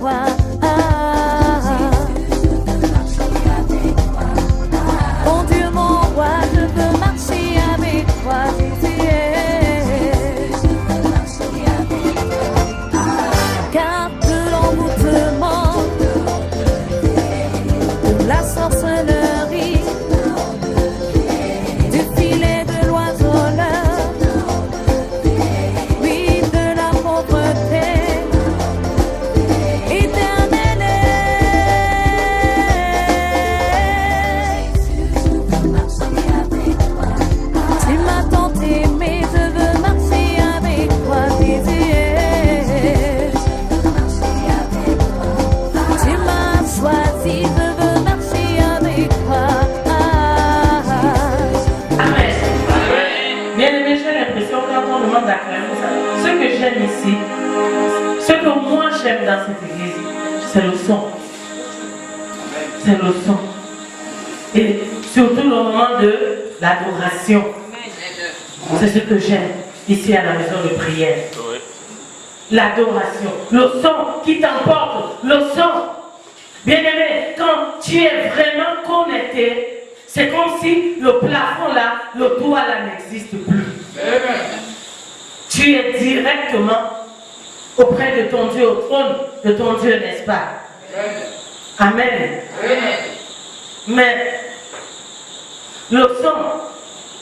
toi. Mon Dieu, mon roi, je veux marcher avec toi, Jésus. Car de l'emboutement, de la sorcellerie, du filet de l'oiseleur, oui, de la pauvreté, éternelle. Tu m'as tant aimé, je veux marcher avec toi, Jésus. Tu m'as choisi, je veux marcher avec toi. Amen. Bien-aimé, j'ai l'impression quand on demande d'acclamer ça, ce que j'aime ici, ce que moi j'aime dans cette église, c'est le son. C'est le son. Et surtout le moment de l'adoration. C'est ce que j'aime ici à la maison de prière. L'adoration, le son qui t'emporte, le son. Bien-aimé, quand tu es vraiment connecté, c'est comme si le plafond là, le toit là n'existe plus. Tu es directement auprès de ton Dieu, au trône de ton Dieu, n'est-ce pas? Amen. Mais le son,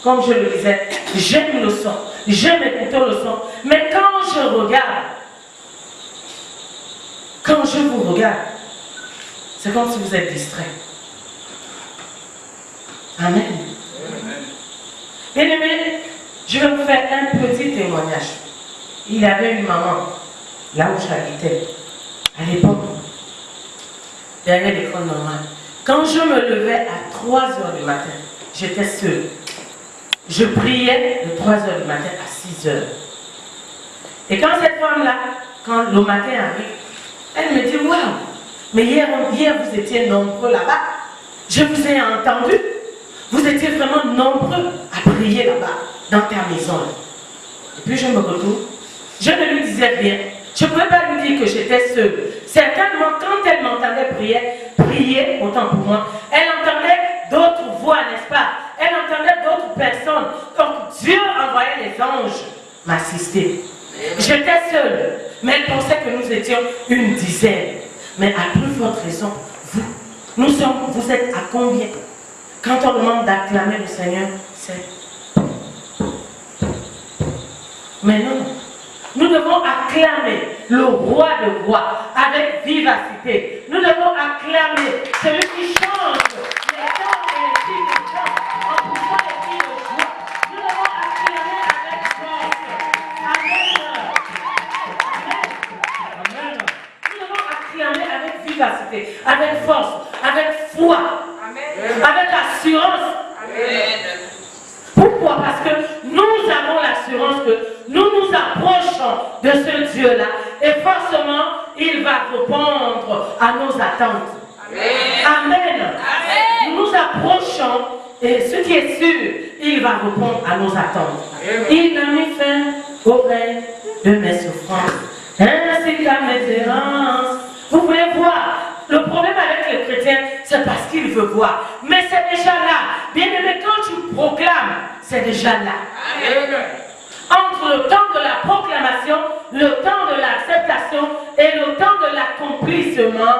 comme je le disais, j'aime le son, j'aime écouter le son. Mais quand je regarde, quand je vous regarde, c'est comme si vous êtes distrait. Amen. Bien-aimé, je vais vous faire un petit témoignage. Il y avait une maman, là où j'habitais, à l'époque, derrière l'école normale. Quand je me levais à 3 h du matin, j'étais seule. Je priais de 3 h du matin à 6 h. Et quand cette femme-là, quand le matin arrive, elle me dit, waouh, mais hier vous étiez nombreux là-bas. Je vous ai entendu. Vous étiez vraiment nombreux à prier là-bas, dans ta maison. Et puis je me retourne. Je ne lui disais rien. Je ne pouvais pas lui dire que j'étais seule. Certainement, quand elle m'entendait prier, autant pour moi, elle entendait d'autres voix, n'est-ce pas? Elle entendait d'autres personnes. Donc Dieu envoyait les anges m'assister. J'étais seule, mais elle pensait que nous étions une dizaine. Mais à plus forte raison, vous êtes à combien? Quand on demande d'acclamer le Seigneur, c'est... Mais non, nous devons acclamer le roi de rois avec vivacité. Nous devons acclamer celui qui change les temps et les types de temps en poussant les cris de joie. Nous devons acclamer avec force. Amen. Nous devons acclamer avec vivacité, avec force, avec foi, avec assurance. Amen. Pourquoi? Parce que nous avons l'assurance que nous nous approchons de ce Dieu-là et forcément, il va répondre à nos attentes. Amen. Amen. Amen. Nous nous approchons et ce qui est sûr, il va répondre à nos attentes. Amen. Il a mis fin au règne de mes souffrances, ainsi qu'à mes errances. Vous pouvez voir, le problème avec les chrétiens, c'est parce qu'ils veulent voir. Mais c'est déjà là. Bien aimé, quand tu proclames, c'est déjà là. Amen. Entre le temps de la proclamation, le temps de l'acceptation et le temps de l'accomplissement,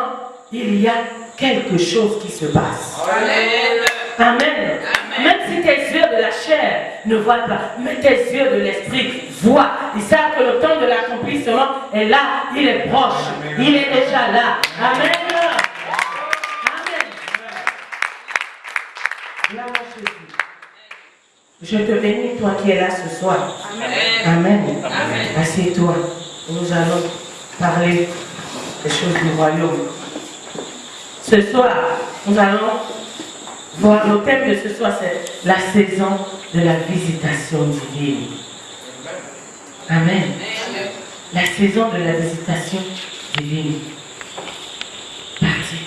il y a quelque chose qui se passe. Amen. Amen. Amen. Même si tes yeux de la chair ne voient pas, mais tes yeux de l'esprit voient. Ils savent que le temps de l'accomplissement est là, il est proche, Amen. Il est déjà là. Amen. Amen. Je te bénis, toi qui es là ce soir. Amen. Amen. Amen. Assieds-toi. Nous allons parler des choses du royaume. Ce soir, nous allons voir le thème de ce soir, c'est la saison de la visitation divine. Amen. La saison de la visitation divine. Parti.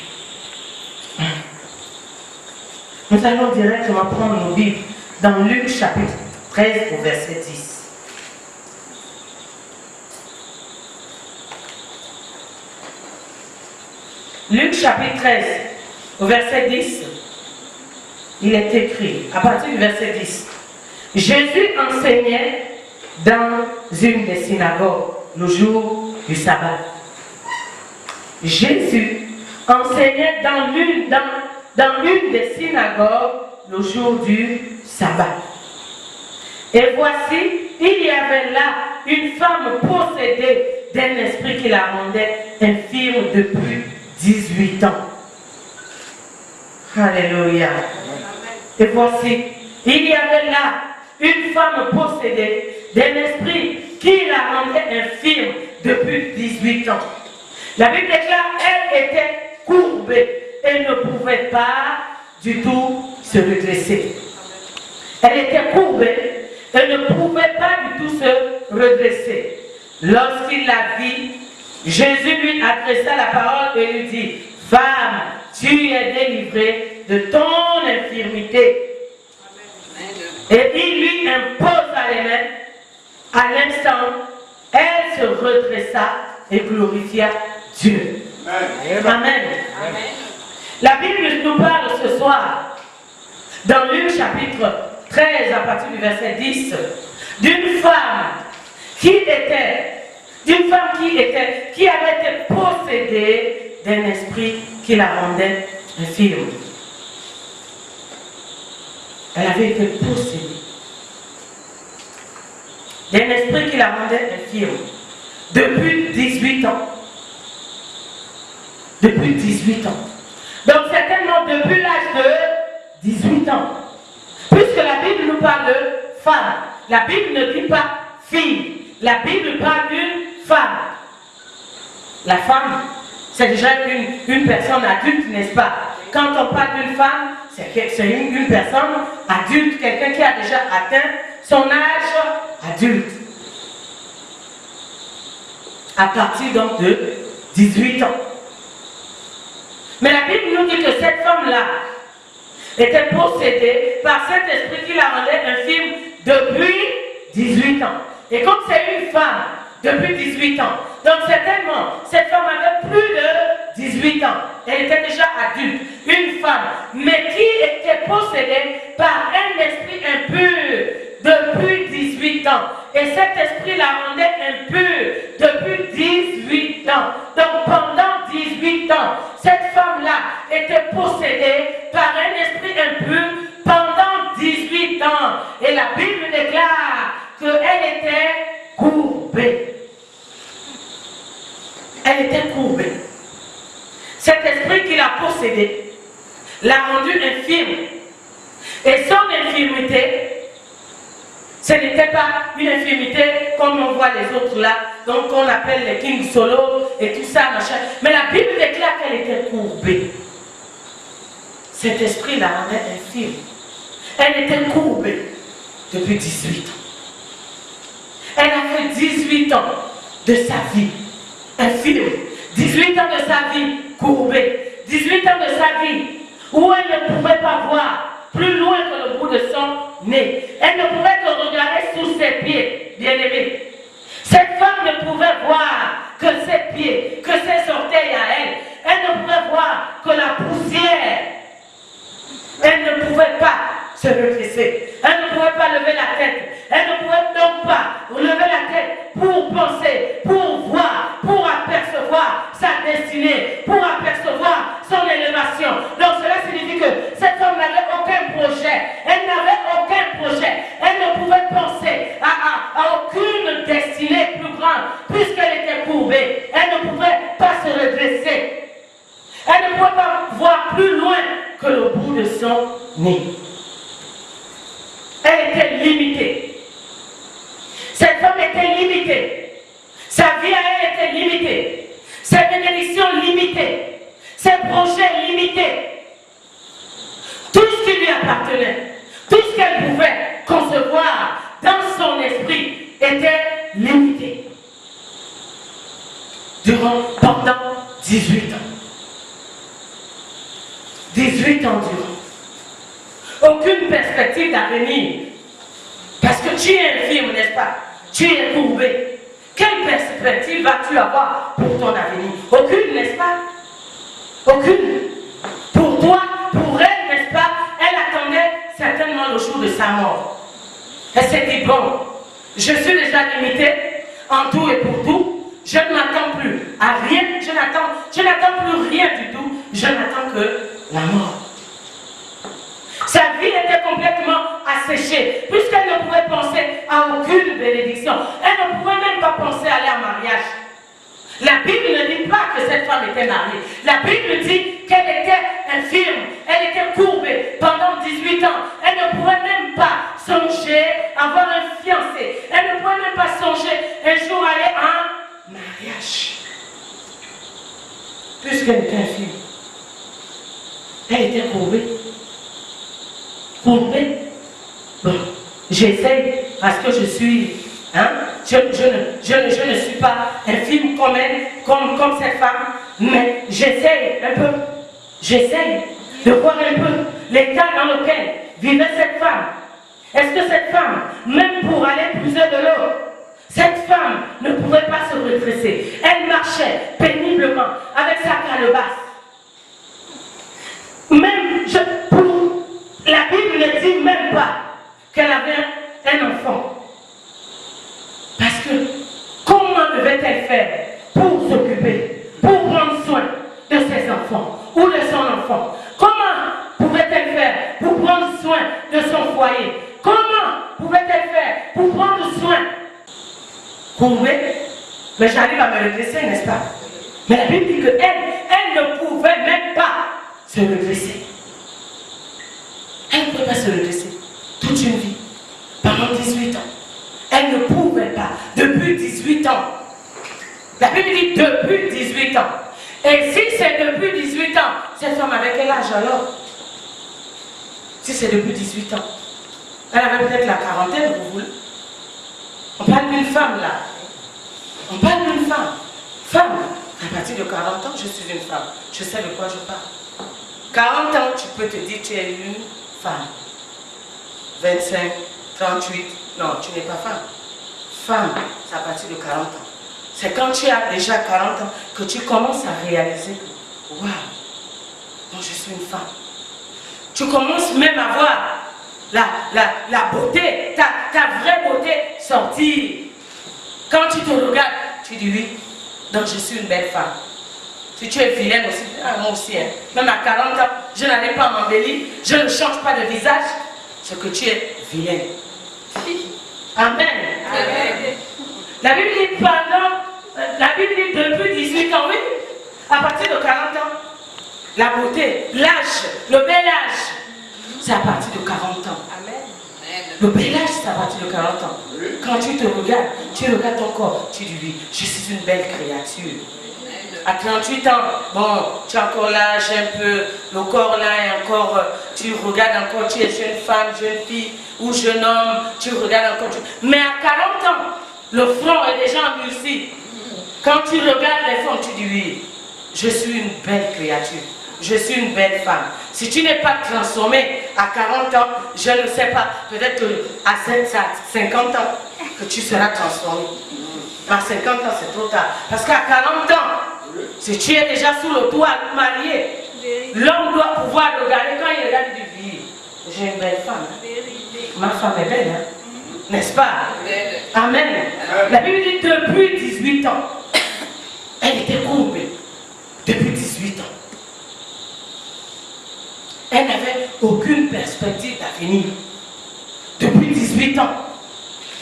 Nous allons directement prendre nos Bibles dans Luc chapitre 13 au verset 10. Luc chapitre 13, au verset 10, il est écrit, à partir du verset 10, Jésus enseignait dans une des synagogues le jour du sabbat. Jésus enseignait dans l'une des synagogues le jour du sabbat. Et voici, il y avait là une femme possédée d'un esprit qui la rendait infirme depuis 18 ans. Alléluia. Et voici, il y avait là une femme possédée d'un esprit qui la rendait infirme depuis 18 ans. La Bible déclare qu'elle était courbée et ne pouvait pas du tout se redresser. Elle était courbée et ne pouvait pas du tout se redresser. Lorsqu'il la vit, Jésus lui adressa la parole et lui dit, « Femme, tu es délivrée de ton infirmité. » Et il lui imposa les mains. À l'instant, elle se redressa et glorifia Dieu. Amen. Amen. Amen. La Bible nous parle ce soir, dans Luc chapitre 13, à partir du verset 10, d'une femme qui avait été possédée d'un esprit qui la rendait infirme. Elle avait été possédée d'un esprit qui la rendait infirme depuis 18 ans. Depuis 18 ans. Donc certainement depuis l'âge de 18 ans. Puisque la Bible nous parle de femme. La Bible ne dit pas fille. La Bible parle d'une femme. La femme, c'est déjà une personne adulte, n'est-ce pas? Quand on parle d'une femme, c'est une personne adulte, quelqu'un qui a déjà atteint son âge adulte. À partir donc de 18 ans. Mais la Bible nous dit que cette femme-là était possédée par cet esprit qui la rendait infirme depuis 18 ans. Et comme c'est une femme depuis 18 ans, donc certainement, cette femme avait plus de 18 ans. Elle était déjà adulte, une femme, mais qui était possédée par un esprit impur depuis 18 ans. Et cet esprit la rendait impure depuis 18 ans. Donc pendant 18 ans, cette femme-là était possédée par un esprit impur pendant 18 ans. Et la Bible déclare qu'elle était courbée. Elle était courbée. Cet esprit qui l'a possédée l'a rendue infirme. Et son infirmité, ce n'était pas une infirmité comme on voit les autres là, donc on appelle les King Solo et tout ça, machin. Mais la Bible déclare qu'elle était courbée. Cet esprit la rendait infirme. Elle était courbée depuis 18 ans. Elle a fait 18 ans de sa vie infirme. 18 ans de sa vie courbée. 18 ans de sa vie où elle ne pouvait pas voir plus loin que le bout de son nez. Elle ne pouvait que regarder sous ses pieds, bien-aimés. Cette femme ne pouvait voir que ses pieds, que ses orteils à elle. Elle ne pouvait voir que la poussière. Elle ne pouvait pas se redresser. Elle ne pouvait pas lever la tête. Elle ne pouvait donc pas lever la tête pour penser, pour voir, pour apercevoir sa destinée, pour apercevoir son élévation. Donc cela signifie que cette femme n'avait aucun projet. Elle n'avait aucun projet. Elle ne pouvait penser à aucune destinée plus grande puisqu'elle était courbée. Elle ne pouvait pas se redresser. Elle ne pouvait pas voir plus loin que le bout de son nez. Elle était limitée. Cette femme était limitée. Sa vie à elle était limitée. Ses bénédictions limitées. Ses projets limités. Tout ce qui lui appartenait, tout ce qu'elle pouvait concevoir dans son esprit était limité. Pendant 18 ans. 18 ans durant. Aucune perspective d'avenir. Parce que tu es infirme, n'est-ce pas? Tu es courbé. Quelle perspective vas-tu avoir pour ton avenir? Aucune, n'est-ce pas? Aucune. Pour toi, pour elle, n'est-ce pas, elle attendait certainement le jour de sa mort. Elle s'est dit, bon, je suis déjà limitée en tout et pour tout, je ne m'attends plus à rien, je n'attends plus rien du tout, je n'attends que la mort. Sa vie était complètement asséchée, puisqu'elle ne pouvait penser à aucune bénédiction. Elle ne pouvait même pas penser à aller en mariage. La Bible ne dit pas que cette femme était mariée. La Bible dit qu'elle était infirme, elle était courbée pendant 18 ans. Elle ne pouvait même pas songer à avoir un fiancé. Elle ne pouvait même pas songer un jour aller en mariage. Puisqu'elle était infirme, elle était courbée. Courbée. Bon, j'essaye parce que je suis... Hein? Je ne suis pas infime comme elle, comme cette femme, mais j'essaye un peu. J'essaye de voir un peu l'état dans lequel vivait cette femme. Est-ce que cette femme, même pour aller puiser de l'eau, cette femme ne pouvait pas se redresser? Elle marchait péniblement avec sa calebasse. Même, la Bible ne dit même pas qu'elle avait un enfant. Parce que comment devait-elle faire pour s'occuper, pour prendre soin de ses enfants ou de son enfant? Comment pouvait-elle faire pour prendre soin de son foyer? Comment pouvait-elle faire pour prendre soin? Courbée, mais j'arrive à me redresser, n'est-ce pas? Mais la Bible dit qu'elle ne pouvait même pas se redresser. Elle ne pouvait pas se redresser toute une vie, pendant 18 ans. Elle ne pouvait pas, depuis 18 ans. La Bible dit depuis 18 ans. Et si c'est depuis 18 ans, cette femme avait quel âge alors? Si c'est depuis 18 ans, elle avait peut-être la quarantaine, vous voulez? On parle d'une femme là. On parle d'une femme. Femme, à partir de 40 ans, je suis une femme. Je sais de quoi je parle. 40 ans, tu peux te dire que tu es une femme. 25, 38, non, tu n'es pas femme. Femme, c'est à partir de 40 ans. C'est quand tu as déjà 40 ans que tu commences à réaliser, waouh, moi je suis une femme. Tu commences même à voir la beauté, ta vraie beauté sortir. Quand tu te regardes, tu dis oui, donc je suis une belle femme. Si tu es vilaine aussi, moi aussi, hein. Même à 40 ans, je n'allais pas m'embellir, je ne change pas de visage, c'est que tu es vilaine. Amen. Amen. La Bible dit la Bible dit depuis 18 ans, oui, à partir de 40 ans, la beauté, l'âge, le bel âge, c'est à partir de 40 ans. Amen. Le bel âge, c'est à partir de 40 ans. Quand tu te regardes, tu regardes ton corps, tu dis oui, je suis une belle créature. À 38 ans, bon, tu es encore l'âge un peu, le corps là et encore, tu regardes encore, tu es jeune femme, jeune fille ou jeune homme, tu regardes encore. Mais à 40 ans, le front est déjà endurci. Quand tu regardes les femmes, tu dis oui, je suis une belle créature, je suis une belle femme. Si tu n'es pas transformé à 40 ans, je ne sais pas, peut-être qu'à 50 ans, que tu seras transformé. À 50 ans, c'est trop tard. Parce qu'à 40 ans, si tu es déjà sous le toit marié, l'homme doit pouvoir regarder. Quand il regarde, il dit, j'ai une belle femme. Ma femme est belle, hein? N'est-ce pas? Amen. La Bible dit depuis 18 ans, elle était courbée. Depuis 18 ans. Elle n'avait aucune perspective d'avenir. Depuis 18 ans.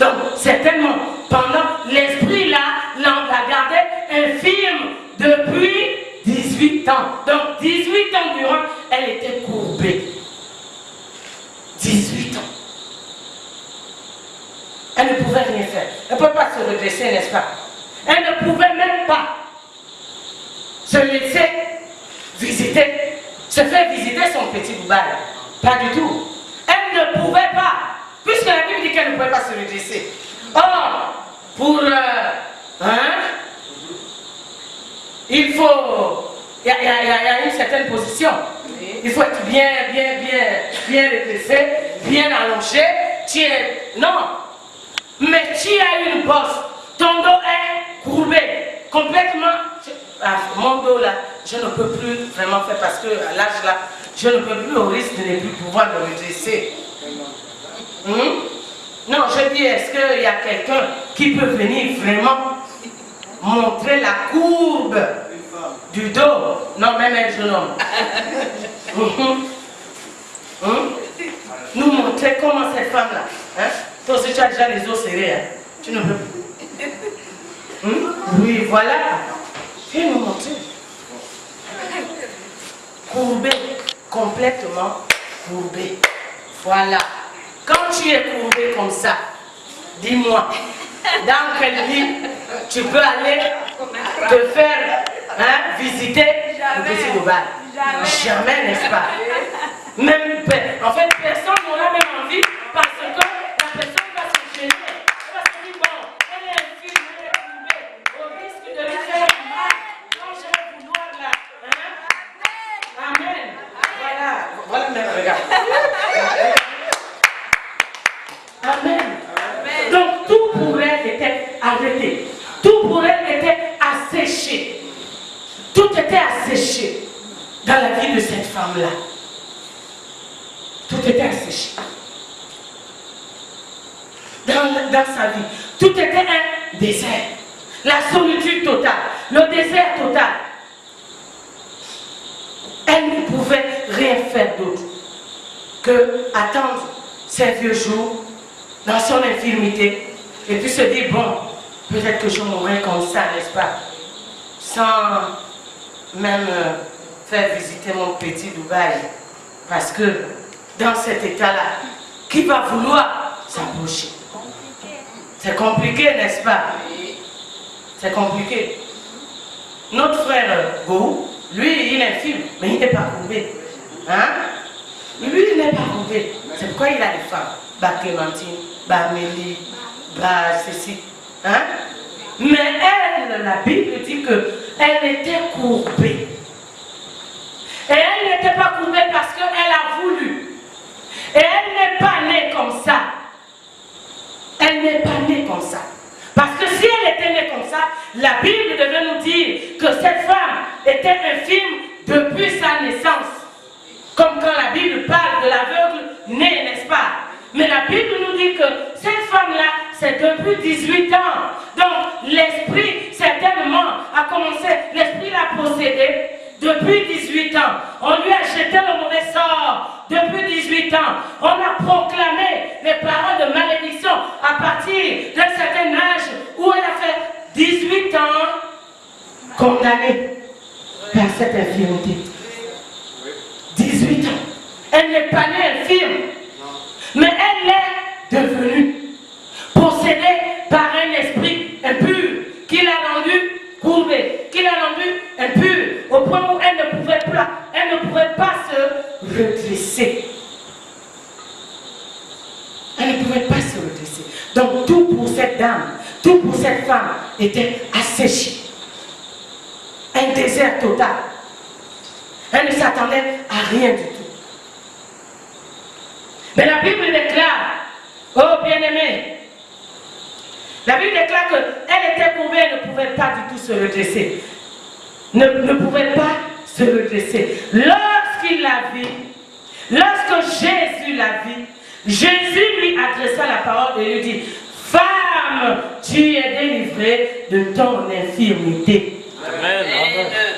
Donc, certainement, pendant l'esprit là, la gardait infirme depuis 18 ans. Donc, 18 ans durant, elle était courbée. 18 ans. Elle ne pouvait rien faire. Elle ne peut pas se redresser, n'est-ce pas? Elle ne pouvait même pas se laisser visiter, se faire visiter son petit boubal. Pas du tout. Elle ne pouvait pas, puisque la Bible dit qu'elle ne pouvait pas se redresser. Or, pour il faut, il y a une certaine position. Il faut être bien redressé, bien allongé. Non, mais tu as une bosse, ton dos est courbé, complètement. mon dos là, je ne peux plus vraiment faire parce que à l'âge là, je ne peux plus au risque de ne plus pouvoir me redresser. Non, je dis, est-ce qu'il y a quelqu'un qui peut venir vraiment montrer la courbe du dos? Non, même un jeune homme. Nous montrer comment cette femme-là, toi aussi tu as déjà les os serrés, tu ne peux plus. Oui, voilà. Viens nous montrer. Courbé, complètement courbé. Voilà. Quand tu es courbé comme ça, dis-moi, dans quelle ville tu peux aller te faire visiter le petit Dubaï? Jamais, n'est-ce pas? Même, en fait, personne n'aura même envie parce que la personne va se gêner. Elle va se dire, bon, elle est infime, elle est courbée, au risque de lui faire mal. Quand je vais vouloir là, Amen. Voilà même, regarde. Amen. Donc tout pour elle était arrêté. Tout pour elle était asséché. Tout était asséché dans la vie de cette femme-là. Tout était asséché. Dans sa vie. Tout était un désert. La solitude totale. Le désert total. Elle ne pouvait rien faire d'autre que attendre ces vieux jours dans son infirmité et puis se dire, bon, peut-être que je mourrai comme ça, n'est-ce pas? Sans même faire visiter mon petit Dubaï. Parce que dans cet état-là, qui va vouloir s'approcher? C'est compliqué, n'est-ce pas? C'est compliqué. Notre frère Gou, lui, il est infirme, mais il n'est pas courbé. Lui, il n'est pas courbé. C'est pourquoi il a des femmes. Bah Clémentine, bah Amélie, bah ceci. Mais elle, la Bible dit qu'elle était courbée. Et elle n'était pas courbée parce qu'elle a voulu. Et elle n'est pas née comme ça. Elle n'est pas née comme ça. Parce que si elle était née comme ça, la Bible devait nous dire que cette femme était infirme depuis sa naissance. Comme quand la Bible parle de l'aveugle né, n'est-ce pas? Mais la Bible nous dit que cette femme-là, c'est depuis 18 ans. Donc l'esprit, certainement, a commencé, l'esprit l'a possédé depuis 18 ans. On lui a jeté le mauvais sort depuis 18 ans. On a proclamé les paroles de malédiction à partir d'un certain âge où elle a fait 18 ans condamnée par cette infirmité. 18 ans. Elle n'est pas née infirme. Mais elle est devenue possédée par un esprit impur qui l'a rendue courbée, qui l'a rendue impure au point où elle ne pouvait pas se redresser. Elle ne pouvait pas se redresser. Donc tout pour cette dame, tout pour cette femme était asséché. Un désert total. Elle ne s'attendait à rien du tout. Mais la Bible déclare, oh bien-aimé, la Bible déclare qu'elle était courbée, elle ne pouvait pas du tout se redresser. Ne pouvait pas se redresser. Lorsqu'il la vit, lorsque Jésus la vit, Jésus lui adressa la parole et lui dit, femme, tu es délivrée de ton infirmité. Amen.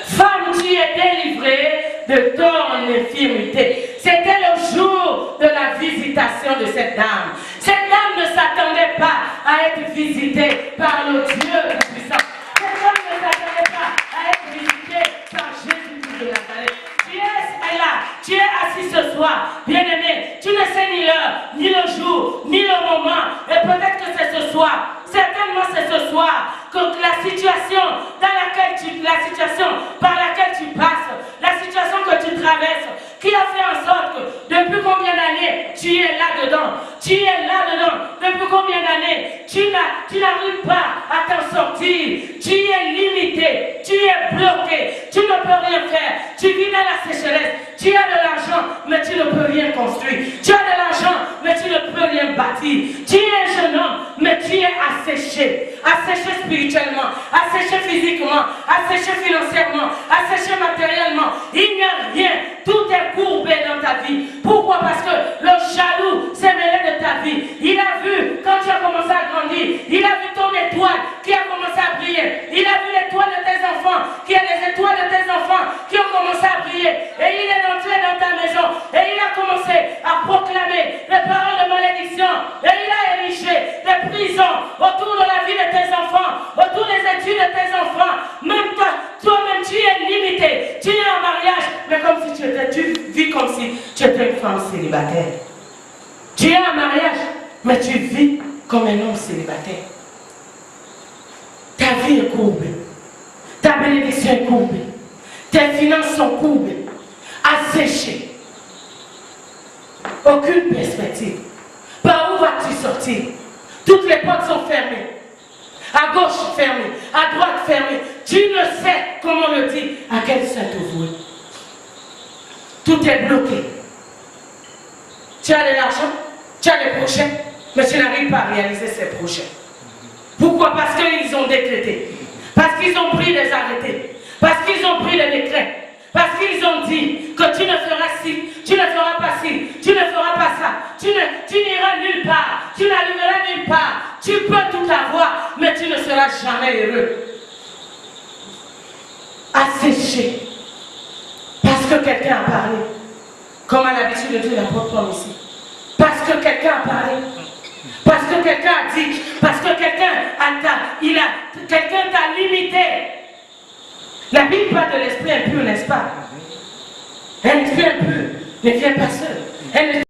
Femme, tu es délivrée de ton infirmité. C'était le jour de la visitation de cette dame. Cette dame ne s'attendait pas à être visitée par le Dieu Tout-Puissant. Cette dame ne s'attendait pas à être visitée par Jésus de Nazareth. Tu es là, tu es assis ce soir, bien-aimé. Tu ne sais ni l'heure, ni le jour, ni le moment. Et peut-être que c'est ce soir. Certainement c'est ce soir que la situation par laquelle tu passes, la situation que tu traverses, qui a fait en sorte que depuis combien d'années tu es là-dedans, depuis combien d'années tu n'arrives pas à t'en sortir, tu es limité, tu es bloqué, tu ne peux rien faire, tu vis dans la sécheresse, tu as de l'argent mais tu ne peux rien construire, tu as de l'argent mais tu ne peux rien bâtir, tu es un jeune homme mais tu es asséché. asséché spirituellement, asséché physiquement, asséché financièrement, asséché matériellement. Il n'y a rien. Tout est courbé dans ta vie. Pourquoi? Parce que le jaloux s'est mêlé de ta vie. Il a vu quand tu as commencé à grandir. Il a vu ton étoile qui a commencé à briller. Il a vu l'étoile de tes enfants, qui est les étoiles de tes enfants qui ont commencé à briller. Et il est entré dans ta maison. Et il a commencé à proclamer les paroles de malédiction. Et il a érigé des prisons autour de la vie de tes enfants, autour des études de tes enfants. Même toi-même, tu es limité. Tu es en mariage, mais comme si tu vis comme si tu étais une femme célibataire. Tu es en mariage, mais tu vis comme un homme célibataire. Ta vie est courbée. Ta bénédiction est courbée. Tes finances sont courbées, asséchées. Aucune perspective. Par où vas-tu sortir? Toutes les portes sont fermées. À gauche fermée, à droite fermée. Tu ne sais comment le dire, à quel sein t'ouvrir. Tout est bloqué. Tu as de l'argent, tu as des projets, mais tu n'arrives pas à réaliser ces projets. Pourquoi? Parce qu'ils ont décrété. Parce qu'ils ont pris des arrêtés. Parce qu'ils ont pris des décrets. Parce qu'ils ont dit que tu ne feras ci, tu ne feras pas ci, tu ne feras pas ça, tu n'iras nulle part, tu n'arriveras nulle part, tu peux tout avoir, mais tu ne seras jamais heureux. Asséché. Parce que quelqu'un a parlé. Comme à l'habitude de dire l'apôtre Paul ici. Parce que quelqu'un a parlé. Parce que quelqu'un a dit. Parce que quelqu'un t'a limité. La Bible parle de l'esprit impur, n'est-ce pas? Un esprit impur ne vient pas seul.